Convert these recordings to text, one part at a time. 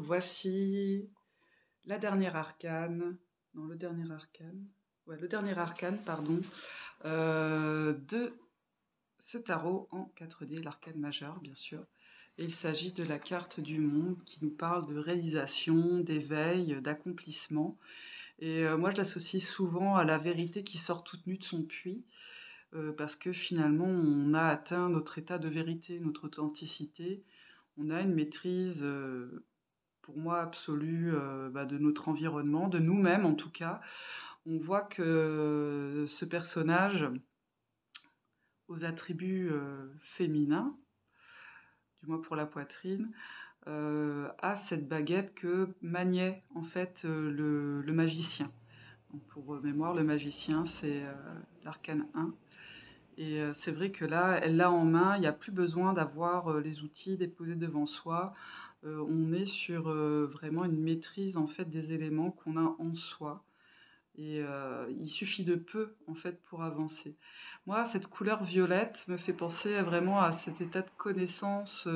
voici la dernière arcane, non le dernier arcane, ouais le dernier arcane pardon, de ce tarot en 4D, l'arcane majeur bien sûr. Et il s'agit de la carte du monde qui nous parle de réalisation, d'éveil, d'accomplissement. Et moi je l'associe souvent à la vérité qui sort toute nue de son puits, parce que finalement on a atteint notre état de vérité, notre authenticité, on a une maîtrise pour moi absolue de notre environnement, de nous-mêmes en tout cas. On voit que ce personnage aux attributs féminins, du moins pour la poitrine, a cette baguette que maniait en fait le magicien. Donc pour mémoire, le magicien c'est l'arcane 1. Et c'est vrai que là, elle l'a en main, il n'y a plus besoin d'avoir les outils déposés devant soi. On est sur vraiment une maîtrise en fait des éléments qu'on a en soi. Et il suffit de peu en fait pour avancer. Moi, cette couleur violette me fait penser vraiment à cet état de connaissance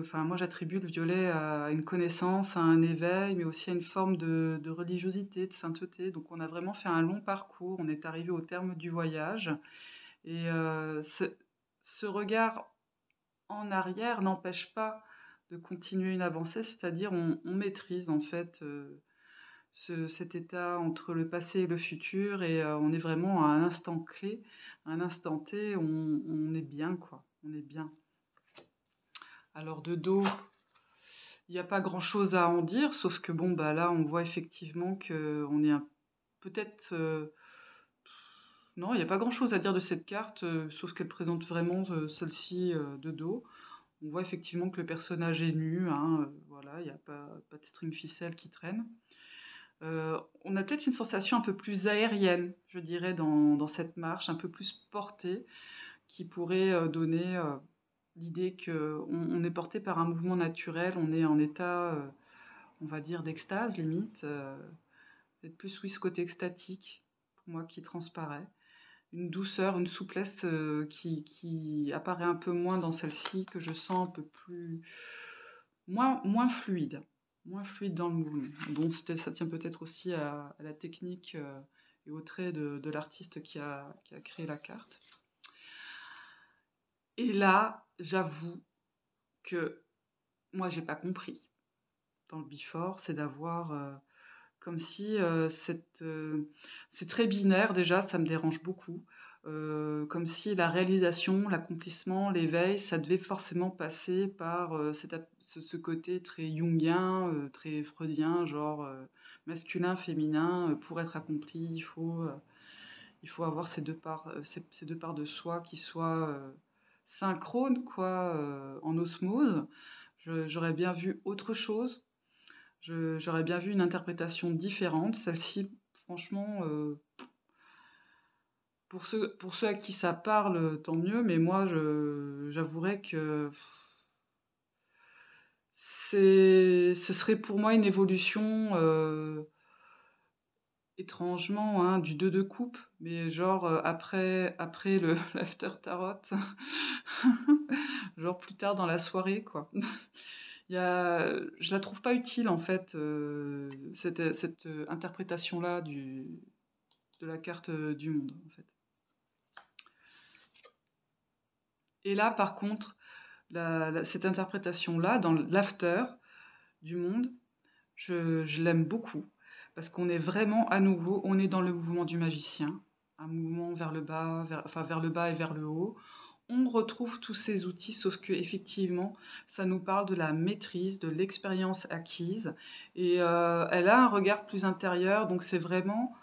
enfin, moi j'attribue le violet à une connaissance, à un éveil, mais aussi à une forme de religiosité, de sainteté. Donc on a vraiment fait un long parcours, on est arrivé au terme du voyage. Et ce regard en arrière n'empêche pas de continuer une avancée, c'est-à-dire on maîtrise en fait cet état entre le passé et le futur, et on est vraiment à un instant clé, à un instant T, on est bien quoi, on est bien. Alors de dos, il n'y a pas grand-chose à en dire, sauf que bon bah là on voit effectivement que on est peut-être non, il n'y a pas grand-chose à dire de cette carte, sauf qu'elle présente vraiment celle-ci de dos. On voit effectivement que le personnage est nu, hein, voilà, il n'y a pas de string ficelle qui traîne. On a peut-être une sensation un peu plus aérienne, je dirais, dans cette marche, un peu plus portée, qui pourrait donner l'idée qu'on est porté par un mouvement naturel, on est en état, on va dire, d'extase limite, peut-être plus oui, ce côté extatique, pour moi, qui transparaît. Une douceur, une souplesse qui apparaît un peu moins dans celle-ci, que je sens un peu plus... moins fluide. Moins fluide dans le mouvement. Bon, ça tient peut-être aussi à la technique et au trait de l'artiste qui a créé la carte. Et là, j'avoue que moi, j'ai pas compris dans le before, c'est d'avoir... comme si c'est très binaire déjà, ça me dérange beaucoup. Comme si la réalisation, l'accomplissement, l'éveil, ça devait forcément passer par ce côté très jungien, très freudien, genre masculin, féminin. Pour être accompli, il faut avoir ces deux parts de soi qui soient synchrones, quoi, en osmose. J'aurais bien vu autre chose. J'aurais bien vu une interprétation différente. Celle-ci, franchement, pour ceux à qui ça parle, tant mieux, mais moi, j'avouerais que ce serait pour moi une évolution, étrangement, hein, du 2 de coupe, mais genre après l'after tarot, genre plus tard dans la soirée, quoi. Je la trouve pas utile en fait, cette interprétation-là de la carte du monde en fait. Et là par contre, cette interprétation-là, dans l'after du monde, je l'aime beaucoup, parce qu'on est vraiment à nouveau, on est dans le mouvement du magicien, un mouvement vers le bas, vers le bas et vers le haut. On retrouve tous ces outils, sauf que effectivement, ça nous parle de la maîtrise, de l'expérience acquise, et elle a un regard plus intérieur, donc c'est vraiment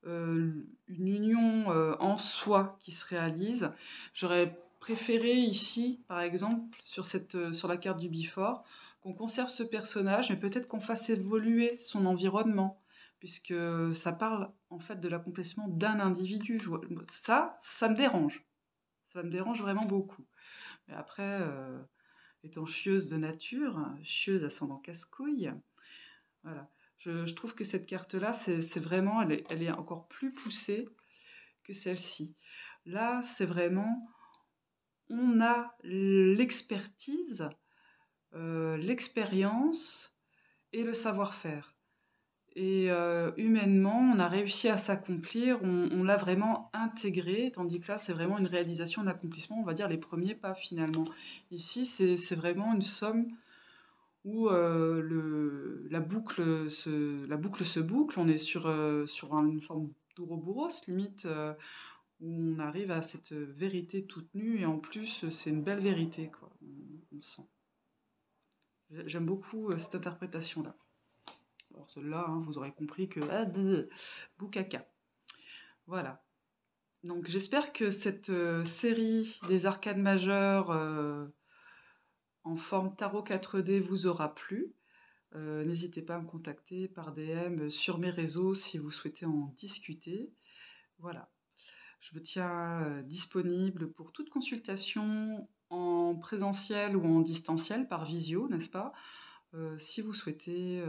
une union en soi qui se réalise. J'aurais préféré ici, par exemple, sur la carte du before, qu'on conserve ce personnage, mais peut-être qu'on fasse évoluer son environnement, puisque ça parle en fait de l'accomplissement d'un individu. Ça me dérange. Ça me dérange vraiment beaucoup. Mais après, étant chieuse de nature, chieuse ascendant casse-couille, voilà. Je trouve que cette carte-là, c'est vraiment, elle est encore plus poussée que celle-ci. Là, c'est vraiment, on a l'expertise l'expérience et le savoir-faire. Et humainement, on a réussi à s'accomplir, on l'a vraiment intégré, tandis que là, c'est vraiment une réalisation, un accomplissement, on va dire les premiers pas finalement. Ici, c'est vraiment une somme où la boucle se boucle, on est sur une forme d'ouroboros, limite, où on arrive à cette vérité toute nue, et en plus, c'est une belle vérité, quoi, on le sent. J'aime beaucoup cette interprétation-là. Alors celle-là, hein, vous aurez compris que... Ah, boukaka. Voilà. Donc j'espère que cette série des arcades majeures en forme tarot 4D vous aura plu. N'hésitez pas à me contacter par DM sur mes réseaux si vous souhaitez en discuter. Voilà. Je me tiens disponible pour toute consultation en présentiel ou en distanciel par visio, n'est-ce pas? Si vous souhaitez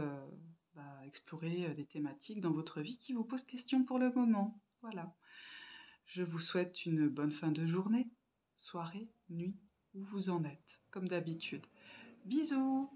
explorer des thématiques dans votre vie qui vous posent question pour le moment. Voilà. Je vous souhaite une bonne fin de journée, soirée, nuit, où vous en êtes, comme d'habitude. Bisous!